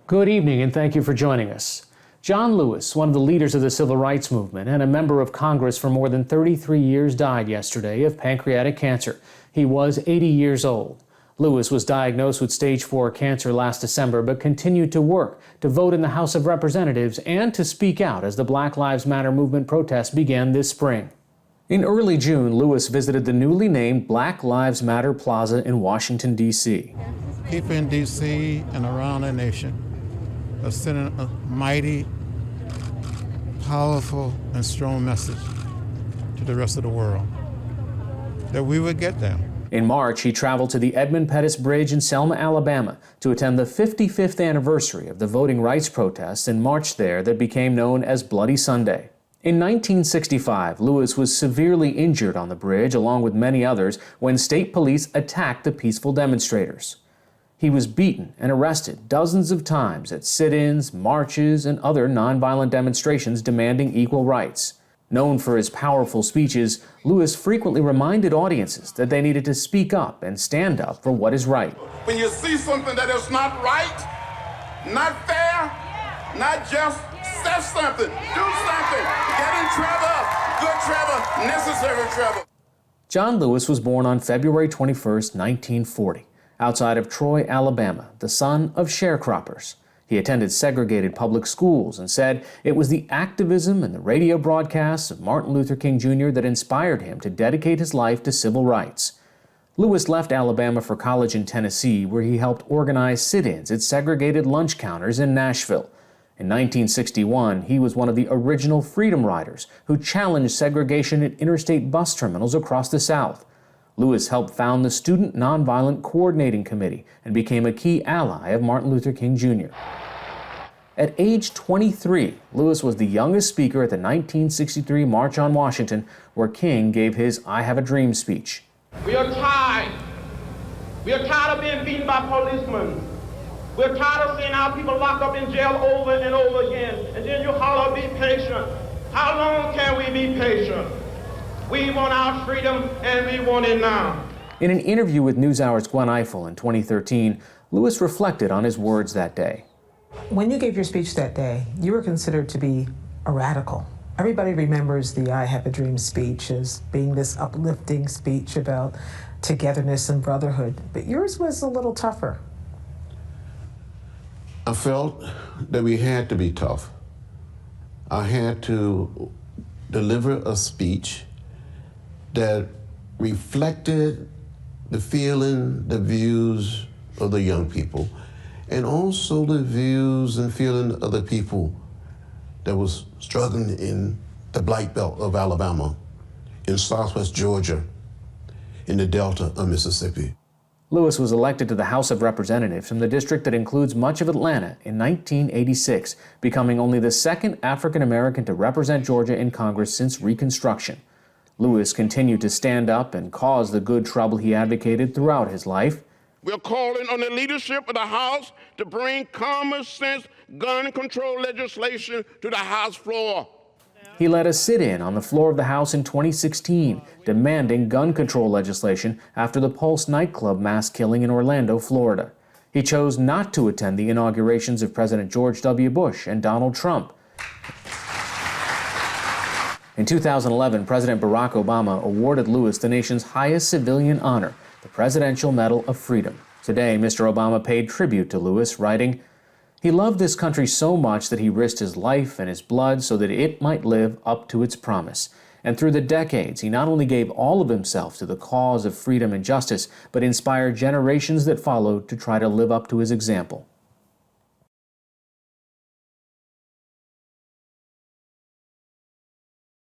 Good evening and thank you for joining us. John Lewis, one of the leaders of the civil rights movement and a member of Congress for more than 33 years, died yesterday of pancreatic cancer. He was 80 years old. Lewis was diagnosed with stage 4 cancer last December, but continued to work, to vote in the House of Representatives, and to speak out as the Black Lives Matter movement protests began this spring. In early June, Lewis visited the newly named Black Lives Matter Plaza in Washington, D.C. People in D.C. and around the nation are sending a mighty, powerful, and strong message to the rest of the world that we would get them. In March, he traveled to the Edmund Pettus Bridge in Selma, Alabama, to attend the 55th anniversary of the voting rights protests and marched there that became known as Bloody Sunday. In 1965, Lewis was severely injured on the bridge, along with many others, when state police attacked the peaceful demonstrators. He was beaten and arrested dozens of times at sit-ins, marches, and other nonviolent demonstrations demanding equal rights. Known for his powerful speeches, Lewis frequently reminded audiences that they needed to speak up and stand up for what is right. When you see something that is not right, not fair, not just, say something, do something, get in trouble, good trouble, necessary trouble. John Lewis was born on February 21, 1940, outside of Troy, Alabama, the son of sharecroppers. He attended segregated public schools and said it was the activism and the radio broadcasts of Martin Luther King Jr. that inspired him to dedicate his life to civil rights. Lewis left Alabama for college in Tennessee, where he helped organize sit-ins at segregated lunch counters in Nashville. In 1961, he was one of the original Freedom Riders who challenged segregation at interstate bus terminals across the South. Lewis helped found the Student Nonviolent Coordinating Committee and became a key ally of Martin Luther King Jr. At age 23, Lewis was the youngest speaker at the 1963 March on Washington, where King gave his I Have a Dream speech. We are tired. We are tired of being beaten by policemen. We're tired of seeing our people locked up in jail over and over again. And then you holler, be patient. How long can we be patient? We want our freedom, and we want it now. In an interview with NewsHour's Gwen Ifill in 2013, Lewis reflected on his words that day. When you gave your speech that day, you were considered to be a radical. Everybody remembers the I Have a Dream speech as being this uplifting speech about togetherness and brotherhood, but yours was a little tougher. I felt that we had to be tough. I had to deliver a speech that reflected the feeling, the views of the young people, and also the views and feeling of the people that was struggling in the Black Belt of Alabama, in Southwest Georgia, in the Delta of Mississippi. Lewis was elected to the House of Representatives from the district that includes much of Atlanta in 1986, becoming only the second African American to represent Georgia in Congress since Reconstruction. Lewis continued to stand up and cause the good trouble he advocated throughout his life. We're calling on the leadership of the House to bring common sense gun control legislation to the House floor. He led a sit-in on the floor of the House in 2016, demanding gun control legislation after the Pulse nightclub mass killing in Orlando, Florida. He chose not to attend the inaugurations of President George W. Bush and Donald Trump. In 2011, President Barack Obama awarded Lewis the nation's highest civilian honor, the Presidential Medal of Freedom. Today, Mr. Obama paid tribute to Lewis, writing, "He loved this country so much that he risked his life and his blood so that it might live up to its promise. And through the decades, he not only gave all of himself to the cause of freedom and justice, but inspired generations that followed to try to live up to his example."